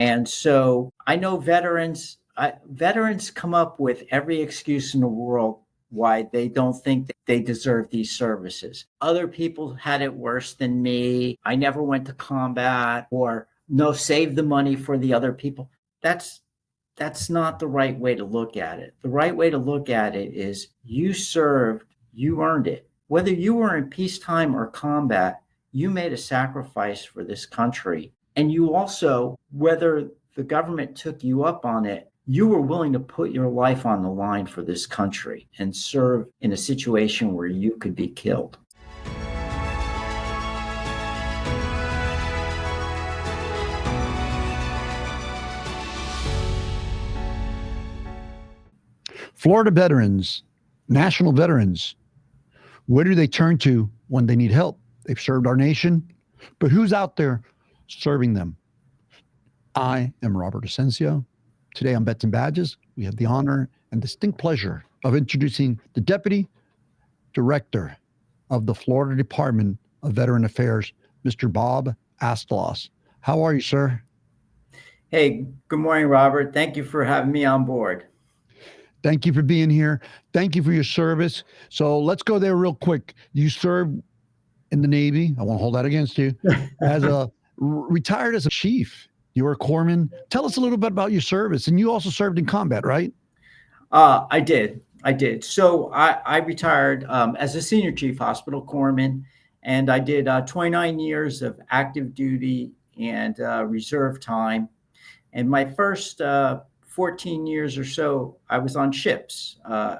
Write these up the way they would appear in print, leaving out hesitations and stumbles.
And so I know veterans come up with every excuse in the world why they don't think that they deserve these services. Other people had it worse than me. I never went to combat, or no, save the money for the other people. That's not the right way to look at it. The right way to look at it is you served, you earned it. Whether you were in peacetime or combat, you made a sacrifice for this country. And you also, whether the government took you up on it, you were willing to put your life on the line for this country and serve in a situation where you could be killed. Florida veterans, national veterans, where do they turn to when they need help? They've served our nation, but who's out there serving them? I am Robert Asencio. Today on Bets and Badges, we have the honor and distinct pleasure of introducing the Deputy Director of the Florida Department of Veteran Affairs, Mr. Bob Asztalos. How are you, sir? Hey, good morning, Robert. Thank you for having me on board. Thank you for being here. Thank you for your service. So let's go there real quick. You served in the Navy. I won't hold that against you. Retired as a chief. You were a corpsman. Tell us a little bit about your service. And you also served in combat, right? I did. So I retired as a senior chief hospital corpsman, and I did 29 years of active duty and reserve time. And my first 14 years or so, I was on ships. I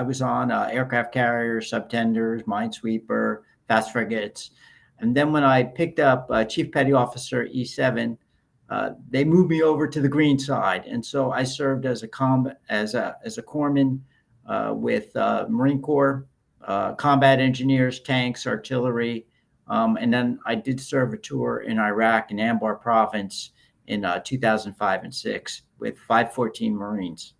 was on aircraft carriers, subtenders, minesweeper, fast frigates. And then when I picked up Chief Petty Officer E7, they moved me over to the green side. And so I served as a corpsman with Marine Corps, combat engineers, tanks, artillery. And then I did serve a tour in Iraq in Anbar province in 2005 and 6 with 514 Marines.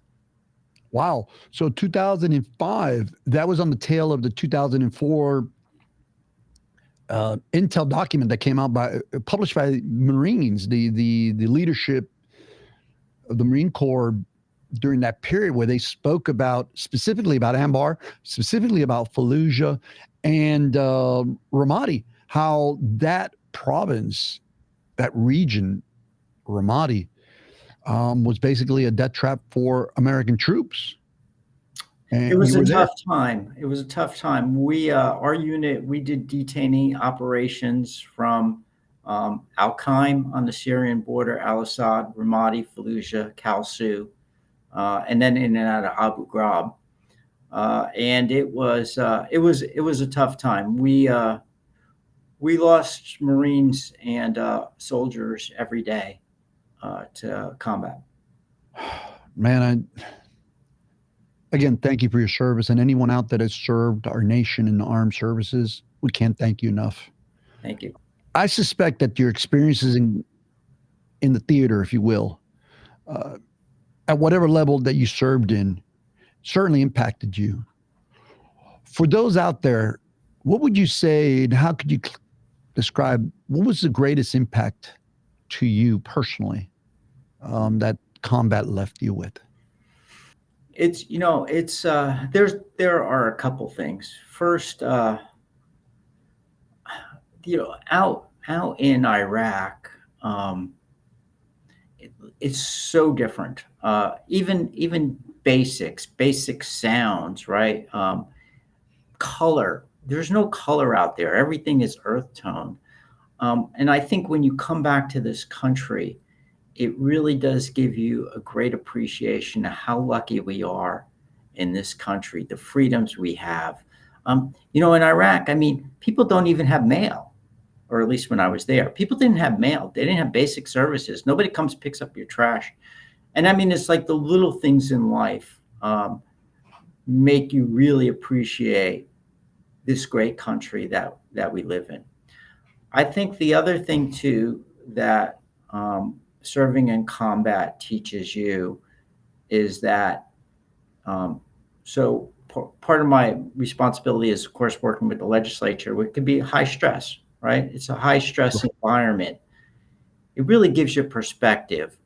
Wow. So 2005, that was on the tail of the 2004 intel document that came out published by Marines, the leadership of the Marine Corps during that period, where they spoke specifically about Anbar, specifically about Fallujah and Ramadi, how that province, that region, Ramadi, was basically a death trap for American troops. And it was a tough time. It was a tough time. We, our unit, we did detaining operations from Al-Qaim on the Syrian border, Al-Assad, Ramadi, Fallujah, Kalsu, and then in and out of Abu Ghraib. And it was a tough time. We lost Marines and soldiers every day to combat. Man, again, thank you for your service. And anyone out that has served our nation in the armed services, we can't thank you enough. Thank you. I suspect that your experiences in the theater, if you will, at whatever level that you served in, certainly impacted you. For those out there, what would you say, and how could you describe, what was the greatest impact to you personally that combat left you with? There are a couple things. First, out in Iraq, it's so different. Even basic sounds, right? Color. There's no color out there. Everything is earth tone. And I think when you come back to this country, it really does give you a great appreciation of how lucky we are in this country, the freedoms we have. In Iraq, people don't even have mail, or at least when I was there, people didn't have mail. They didn't have basic services. Nobody comes, picks up your trash. And it's like the little things in life make you really appreciate this great country that we live in. I think the other thing too that serving in combat teaches you is that part of my responsibility is, of course, working with the legislature, which could be high stress, right? It's a high stress environment. It really gives you perspective.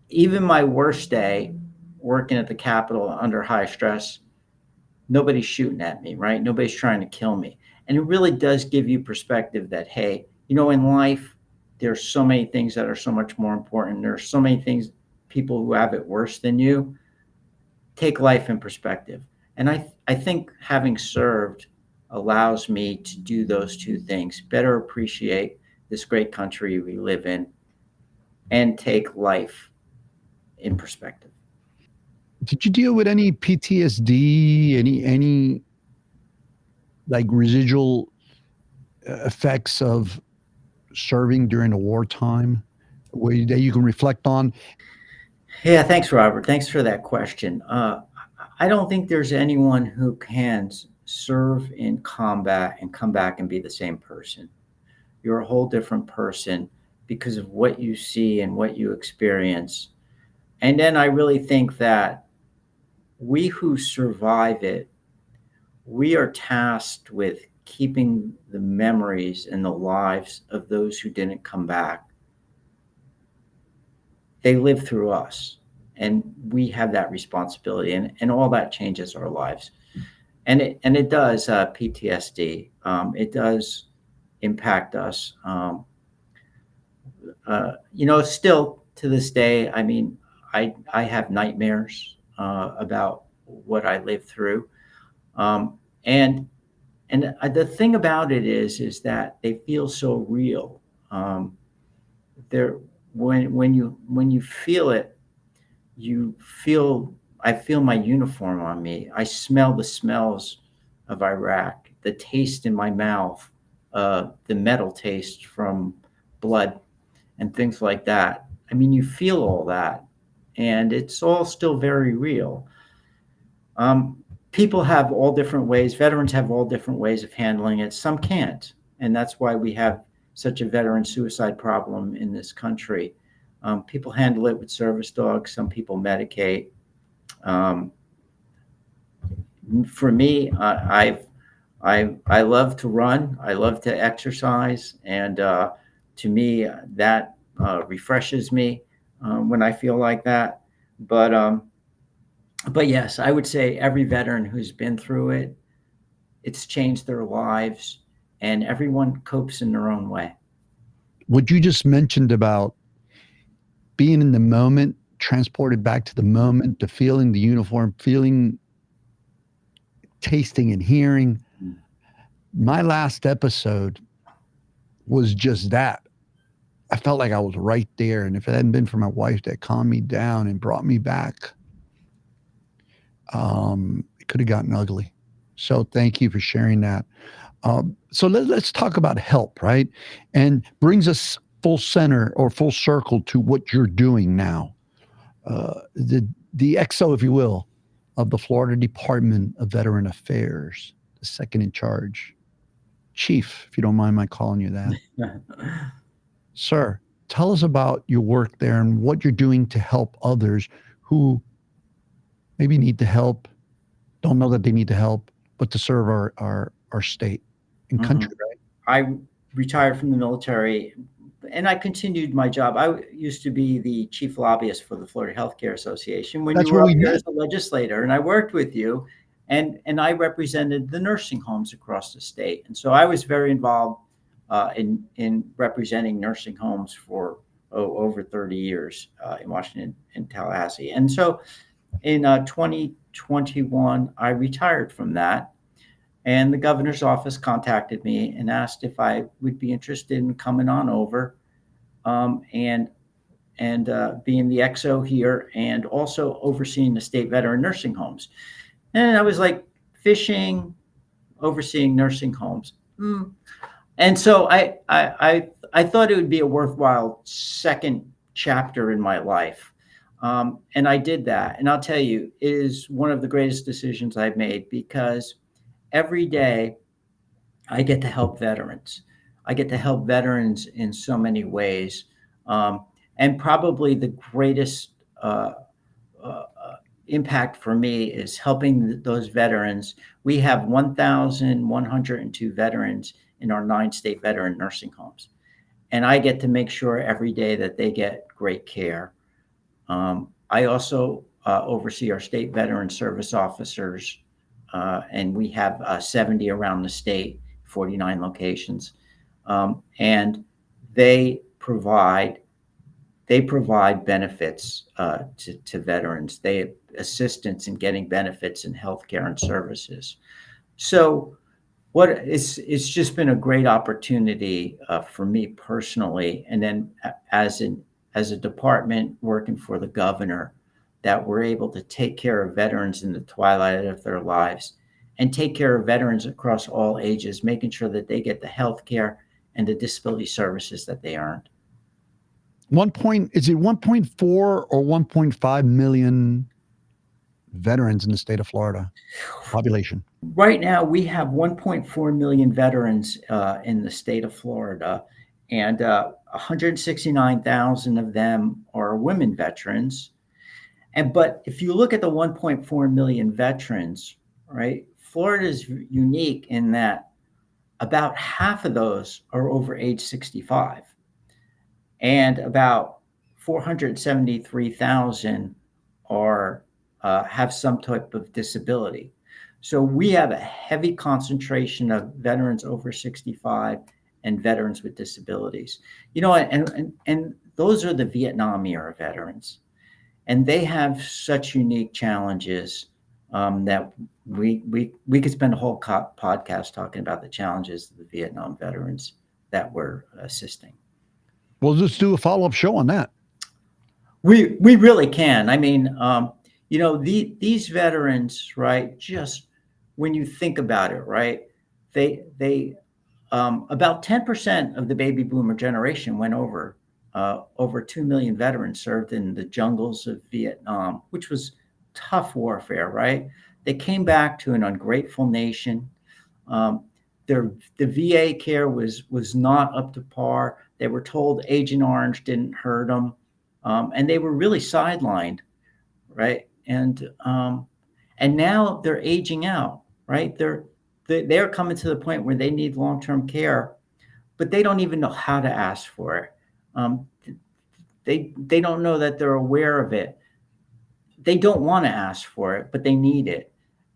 Even my worst day, working at the Capitol under high stress, nobody's shooting at me, right? Nobody's trying to kill me. And it really does give you perspective that, hey, in life, there's so many things that are so much more important. There's so many things, people who have it worse than you. Take life in perspective. And I think having served allows me to do those two things, better appreciate this great country we live in and take life in perspective. Did you deal with any PTSD, any like residual effects of serving during a wartime that you can reflect on? Yeah, thanks, Robert. Thanks for that question. I don't think there's anyone who can serve in combat and come back and be the same person. You're a whole different person because of what you see and what you experience. And then I really think that we who survive it, we are tasked with keeping the memories and the lives of those who didn't come back. They live through us, and we have that responsibility, and all that changes our lives. And it does, PTSD. It does impact us. Still to this day, I mean, I have nightmares about what I lived through. Um, and the thing about it is that they feel so real. Um, they're when you feel it, you feel I feel my uniform on me. I smell the smells of Iraq, the taste in my mouth, the metal taste from blood and things like that. I mean, you feel all that, and it's all still very real. People have all different ways, veterans have all different ways of handling it. Some can't. And that's why we have such a veteran suicide problem in this country. People handle it with service dogs, some people medicate. Um, for me, I love to run, I love to exercise, and to me, that refreshes me when I feel like that. But but yes, I would say every veteran who's been through it, it's changed their lives, and everyone copes in their own way. What you just mentioned about being in the moment, transported back to the moment, the feeling, the uniform, feeling, tasting, and hearing. My last episode was just that. I felt like I was right there. And if it hadn't been for my wife that calmed me down and brought me back, it could have gotten ugly. So thank you for sharing that. So let's talk about help, right? And brings us full center or full circle to what you're doing now. The XO, if you will, of the Florida Department of Veteran Affairs, the second in charge. Chief, if you don't mind my calling you that. Sir, tell us about your work there and what you're doing to help others who maybe need the help, don't know that they need the help, but to serve our state and country, right? I retired from the military and I continued my job. I used to be the chief lobbyist for the Florida Healthcare Association when you That's were where up we here met. as a legislator, and I worked with you, and I represented the nursing homes across the state, and so I was very involved in representing nursing homes for over 30 years in Washington and Tallahassee, and so in 2021 I retired from that, and the governor's office contacted me and asked if I would be interested in coming on over and being the XO here and also overseeing the state veteran nursing homes. And I was like, fishing, overseeing nursing homes. And so I thought it would be a worthwhile second chapter in my life. And I did that. And I'll tell you, it is one of the greatest decisions I've made because every day I get to help veterans. I get to help veterans in so many ways. Um, and probably the greatest uh, impact for me is helping those veterans. We have 1,102 veterans in our 9 state veteran nursing homes. and I get to make sure every day that they get great care. I also oversee our state veteran service officers, and we have 70 around the state, 49 locations, and they provide they provide benefits to veterans. They assistance in getting benefits in healthcare and services. So it's just been a great opportunity for me personally, and then as a department working for the governor, that we're able to take care of veterans in the twilight of their lives and take care of veterans across all ages, making sure that they get the health care and the disability services that they earned. Is it 1.4 or 1.5 million veterans in the state of Florida population? Right now, we have 1.4 million veterans in the state of Florida, and 169,000 of them are women veterans. But if you look at the 1.4 million veterans, right, Florida is unique in that about half of those are over age 65, and about 473,000 are have some type of disability. So we have a heavy concentration of veterans over 65 and veterans with disabilities. And those are the Vietnam era veterans, and they have such unique challenges that we could spend a whole podcast talking about the challenges of the Vietnam veterans that we're assisting. We'll just do a follow-up show on that. We really can. I mean, these veterans, right? Just when you think about it, right? They about 10% of the baby boomer generation went over. Over 2 million veterans served in the jungles of Vietnam, which was tough warfare, right? They came back to an ungrateful nation. Um, the VA care was not up to par. They were told Agent Orange didn't hurt them, and they were really sidelined, right? And now they're aging out, right? They're coming to the point where they need long-term care, but they don't even know how to ask for it. Um, they don't know that they're aware of it. They don't want to ask for it, but they need it.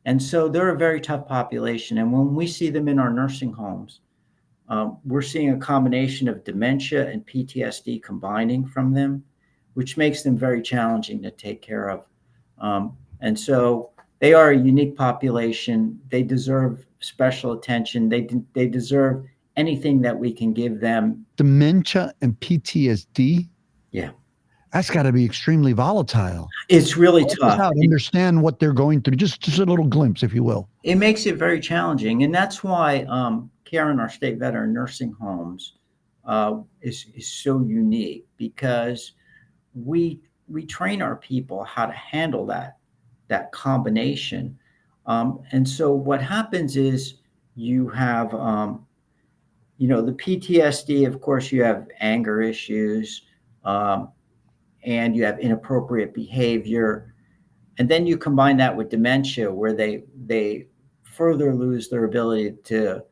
And so they're a very tough population. And when we see them in our nursing homes, we're seeing a combination of dementia and PTSD combining from them, which makes them very challenging to take care of. And so they are a unique population. They deserve special attention. They deserve anything that we can give them. Dementia and PTSD? Yeah. That's got to be extremely volatile. It's really Help us tough. out, understand what they're going through. Just a little glimpse, if you will. It makes it very challenging. And that's why care in our state veteran nursing homes is so unique, because we train our people how to handle that combination. And so what happens is you have, the PTSD, of course, you have anger issues, and you have inappropriate behavior. And then you combine that with dementia, where they further lose their ability to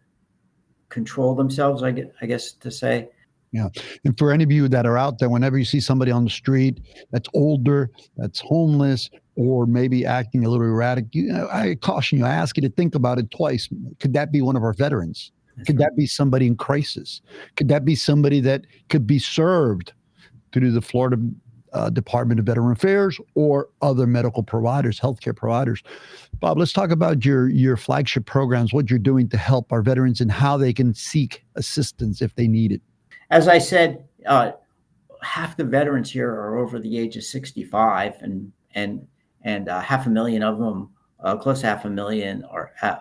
control themselves, I guess to say. Yeah. And for any of you that are out there, whenever you see somebody on the street that's older, that's homeless, or maybe acting a little erratic, I caution you, I ask you to think about it twice. Could that be one of our veterans? Could that be somebody in crisis? Could that be somebody that could be served through the Florida Department of Veteran Affairs or other medical providers, healthcare providers? Bob, let's talk about your flagship programs, what you're doing to help our veterans and how they can seek assistance if they need it. As I said, half the veterans here are over the age of 65, and 500,000 of them, close to 500,000,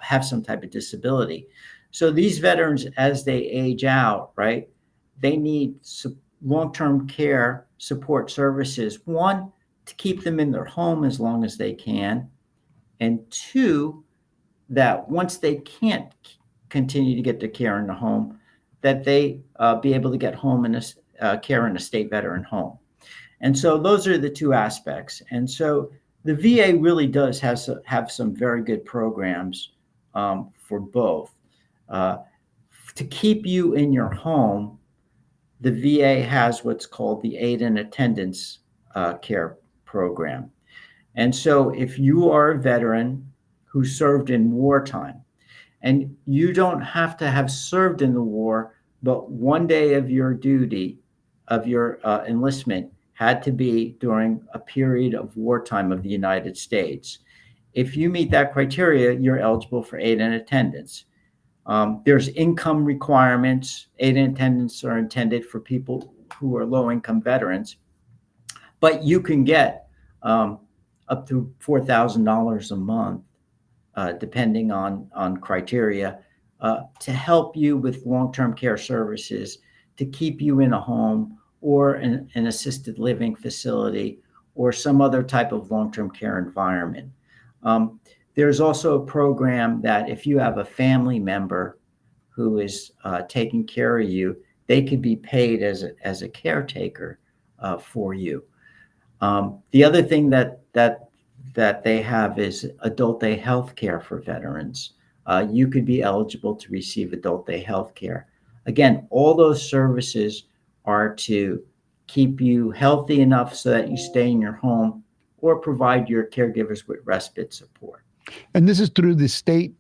have some type of disability. So these veterans, as they age out, right, they need long-term care support services. One, to keep them in their home as long as they can, and two, that once they can't continue to get the care in the home, that they be able to get home in care in a state veteran home. And so those are the two aspects. And so the VA really does have some very good programs for both. To keep you in your home, the VA has what's called the aid and attendance care program. And so if you are a veteran who served in wartime, and you don't have to have served in the war, but one day of your duty, of your enlistment, had to be during a period of wartime of the United States. If you meet that criteria, you're eligible for aid and attendance. There's income requirements. Aid and attendance are intended for people who are low income veterans, but you can get um, up to $4,000 a month, depending on criteria, to help you with long term care services, to keep you in a home or an assisted living facility or some other type of long term care environment. Um, there's also a program that if you have a family member who is taking care of you, they could be paid as a caretaker for you. The other thing that they have is adult day health care for veterans. You could be eligible to receive adult day health care. Again, all those services are to keep you healthy enough so that you stay in your home or provide your caregivers with respite support. And this is through the state,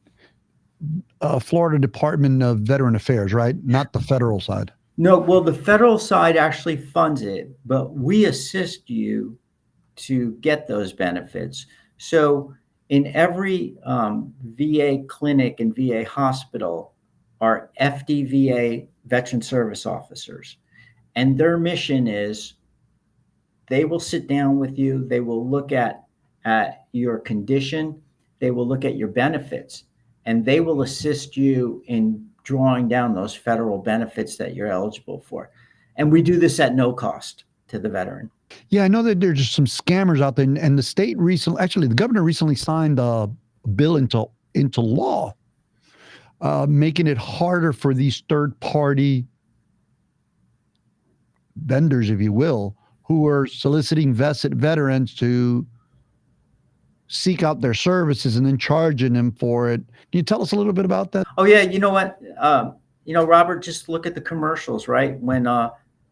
Florida Department of Veteran Affairs, right? Not the federal side. No, well, the federal side actually funds it, but we assist you to get those benefits. So, in every VA clinic and VA hospital are FDVA veteran service officers. And their mission is they will sit down with you, they will look at your condition, they will look at your benefits, and they will assist you in drawing down those federal benefits that you're eligible for. And we do this at no cost to the veteran. Yeah, I know that there's just some scammers out there, and the state recently, actually, the governor recently signed a bill into law, making it harder for these third party vendors, if you will, who are soliciting vested veterans to seek out their services and then charging them for it. Can you tell us a little bit about that? Oh yeah, you know what? Robert, just look at the commercials, right? When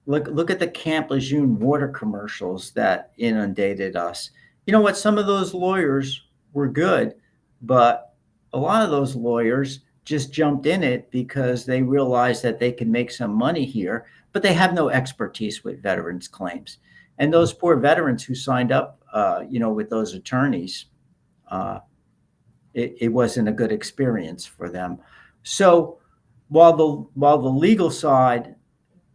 look at the Camp Lejeune water commercials that inundated us. You know what? Some of those lawyers were good, but a lot of those lawyers just jumped in it because they realized that they can make some money here, but they have no expertise with veterans claims. And those poor veterans who signed up, with those attorneys, uh, it wasn't a good experience for them. So while the legal side,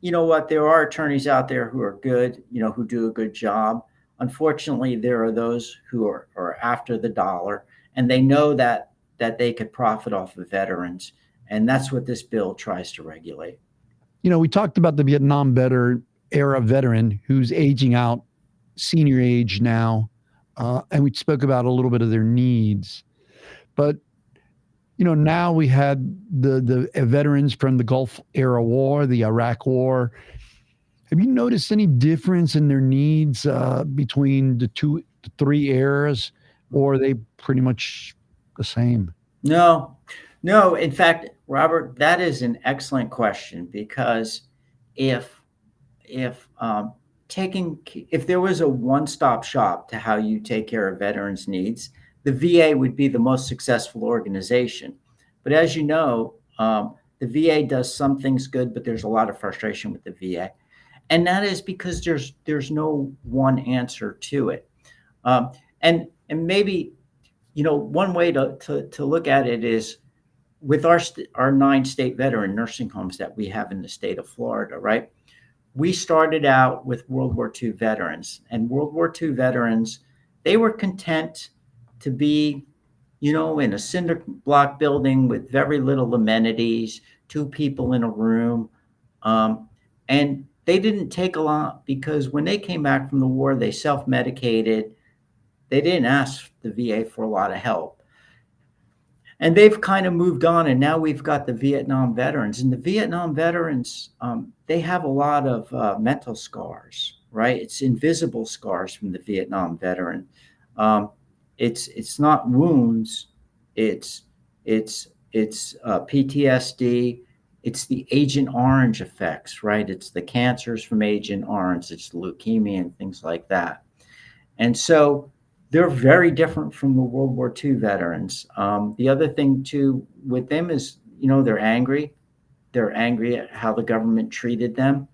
you know what, there are attorneys out there who are good, who do a good job. Unfortunately, there are those who are after the dollar, and they know that they could profit off of veterans, and that's what this bill tries to regulate. We talked about the Vietnam era veteran who's aging out, senior age now, and we spoke about a little bit of their needs. But now we had the veterans from the Gulf era war, the Iraq war. Have you noticed any difference in their needs between the three eras, or are they pretty much the same? No, no. In fact, Robert, that is an excellent question because if if taking if there was a one-stop shop to how you take care of veterans' needs, the VA would be the most successful organization. But as you know, the VA does some things good, but there's a lot of frustration with the VA, and that is because there's no one answer to it. Um, and maybe one way to look at it is with our 9 state veteran nursing homes that we have in the state of Florida, right? We started out with World War II veterans, and World War II veterans, they were content to be, in a cinder block building with very little amenities, 2 people in a room. And they didn't take a lot because when they came back from the war, they self medicated. They didn't ask the VA for a lot of help. And they've kind of moved on, and now we've got the Vietnam veterans, and the Vietnam veterans, they have a lot of mental scars, right? It's invisible scars from the Vietnam veteran. um, it's not wounds, it's PTSD, it's the Agent Orange effects, right? It's the cancers from Agent Orange, it's leukemia and things like that. And so they're very different from the World War II veterans. The other thing too with them is, they're angry. They're angry at how the government treated them,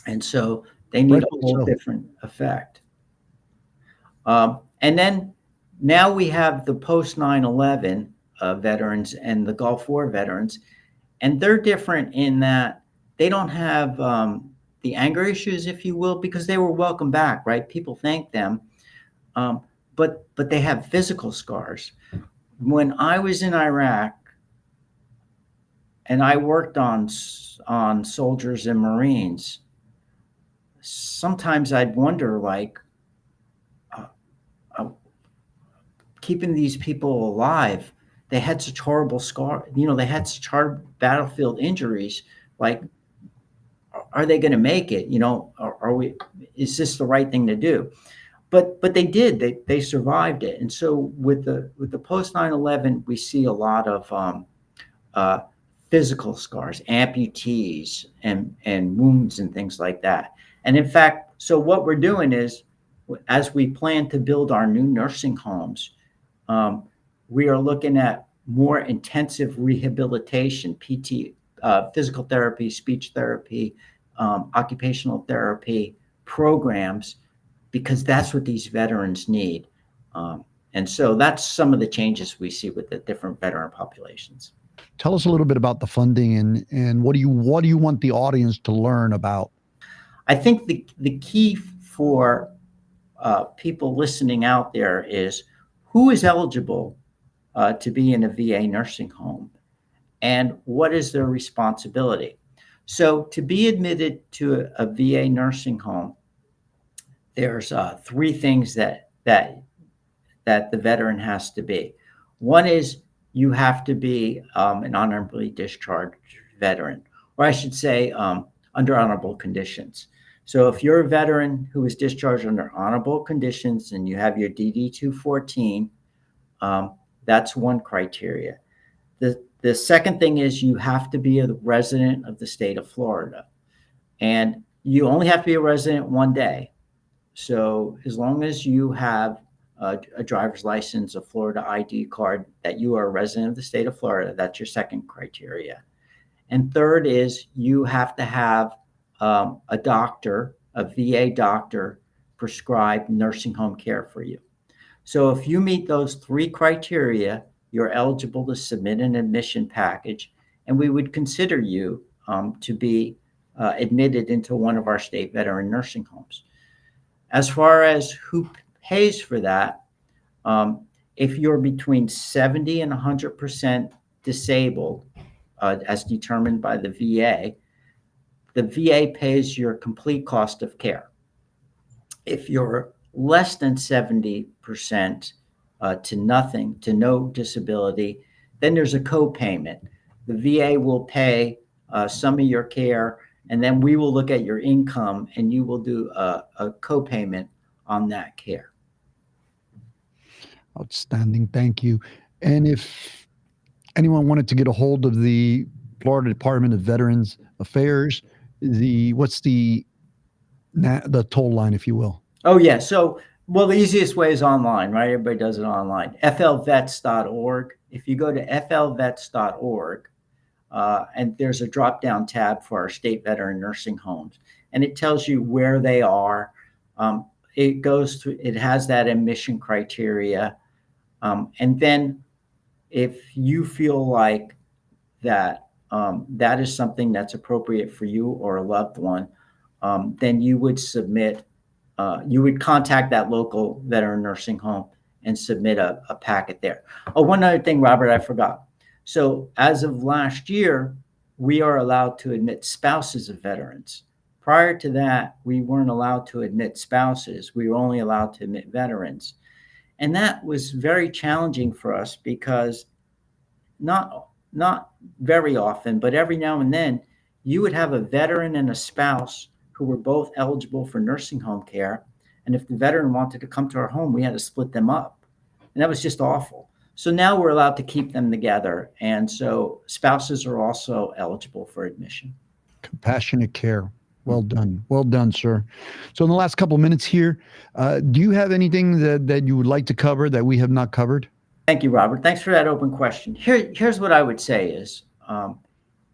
and so they need a Rightfully whole so. different effect. And then now we have the post 9/11 veterans and the Gulf War veterans, and they're different in that they don't have the anger issues, if you will, because they were welcome back, right? People thank them, um, but they have physical scars. When I was in Iraq and I worked on soldiers and Marines, sometimes I'd wonder, like, uh, uh, keeping these people alive. They had such horrible scar. They had such hard battlefield injuries. Like, are they going to make it? Are we? Is this the right thing to do? But they did. They survived it. And so with the post 9/11, we see a lot of uh, physical scars, amputees, and wounds and things like that. And in fact, so what we're doing is, as we plan to build our new nursing homes, um, we are looking at more intensive rehabilitation, PT, physical therapy, speech therapy, occupational therapy programs, because that's what these veterans need. And so that's some of the changes we see with the different veteran populations. Tell us a little bit about the funding and what do you want the audience to learn about? I think the key for people listening out there is who is eligible to be in a VA nursing home and what is their responsibility. So to be admitted to a VA nursing home, there's three things that the veteran has to be. One is you have to be an honorably discharged veteran, or I should say, under honorable conditions. So if you're a veteran who is discharged under honorable conditions and you have your DD 214, that's one criteria. The second thing is you have to be a resident of the state of Florida, and you only have to be a resident one day. So as long as you have a driver's license, a Florida ID card, that you are a resident of the state of Florida, that's your second criteria. And third is you have to have a doctor, a VA doctor, prescribe nursing home care for you. So if you meet those three criteria, you're eligible to submit an admission package, and we would consider you to be admitted into one of our state veteran nursing homes. As far as who pays for that, um, if you're between 70 and 100% disabled, as determined by the VA pays your complete cost of care. If you're less than 70% to nothing, to no disability, then there's a co-payment. The VA will pay some of your care, and then we will look at your income and you will do a co-payment on that care. Outstanding. Thank you. And if anyone wanted to get a hold of the Florida Department of Veterans Affairs, what's the toll line, if you will? Oh, yeah. So, well, the easiest way is online, right? Everybody does it online. flvets.org. If you go to flvets.org, and there's a drop down tab for our state veteran nursing homes, and it tells you where they are. It has that admission criteria. And then if you feel like that is something that's appropriate for you or a loved one, then you would contact that local veteran nursing home and submit a packet there. Oh, one other thing, Robert, I forgot. So as of last year, we are allowed to admit spouses of veterans. Prior to that, we weren't allowed to admit spouses. We were only allowed to admit veterans. And that was very challenging for us because not very often, but every now and then, you would have a veteran and a spouse who were both eligible for nursing home care. And if the veteran wanted to come to our home, we had to split them up. And that was just awful. So now we're allowed to keep them together. And so spouses are also eligible for admission. Compassionate care. Well done. Well done, sir. So in the last couple of minutes here, do you have anything that you would like to cover that we have not covered? Thank you, Robert. Thanks for that open question. Here's what I would say is,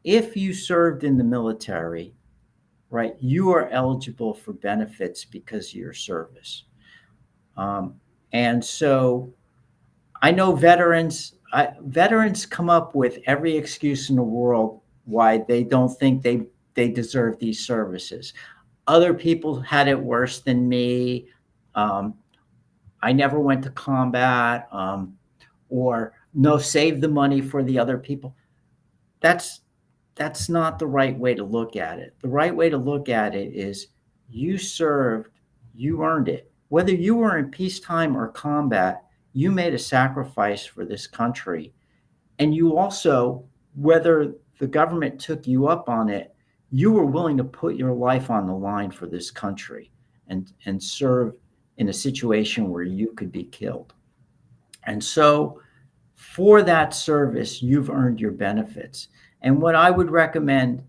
if you served in the military, right, you are eligible for benefits because of your service. And so I know veterans come up with every excuse in the world why they don't think they deserve these services. Other people had it worse than me. Um, I never went to combat, or no, save the money for the other people. That's that's not the right way to look at it. The right way to look at it is you served, you earned it. Whether you were in peacetime or combat, you made a sacrifice for this country. And you also, whether the government took you up on it, you were willing to put your life on the line for this country and serve in a situation where you could be killed. And so for that service, you've earned your benefits. And what I would recommend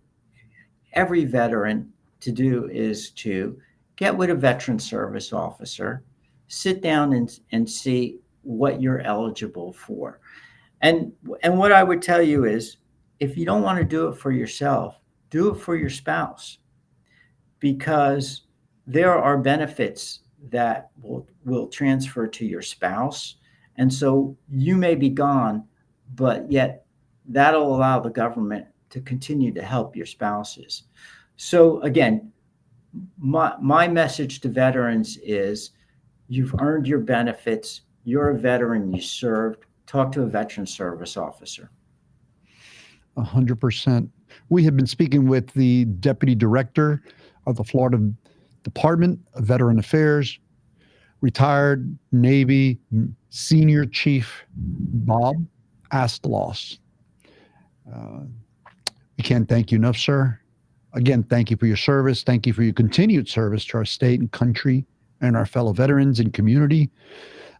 every veteran to do is to get with a veteran service officer, sit down and see what you're eligible for. And what I would tell you is, if you don't want to do it for yourself, do it for your spouse, because there are benefits that will transfer to your spouse. And so you may be gone, but yet that'll allow the government to continue to help your spouses. So again, my message to veterans is, you've earned your benefits. You're a veteran, you served. Talk to a veteran service officer. 100%. We have been speaking with the Deputy Director of the Florida Department of Veteran Affairs, retired Navy Senior Chief Bob Asztalos. We can't thank you enough, sir. Again, thank you for your service. Thank you for your continued service to our state and country and our fellow veterans and community.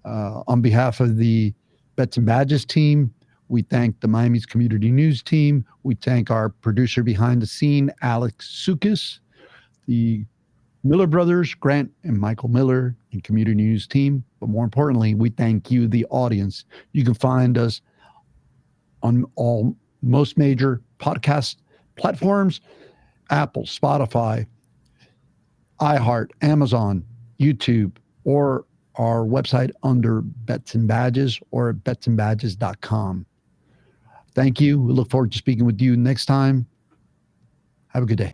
On behalf of the Bets and Badges team, we thank the Miami's Community News team. We thank our producer behind the scene, Alex Sukis, the Miller brothers, Grant and Michael Miller, and Community News team. But more importantly, we thank you, the audience. You can find us on most major podcast platforms: Apple, Spotify, iHeart, Amazon, YouTube, or our website under Bets and Badges or at betsandbadges.com. Thank you. We look forward to speaking with you next time. Have a good day.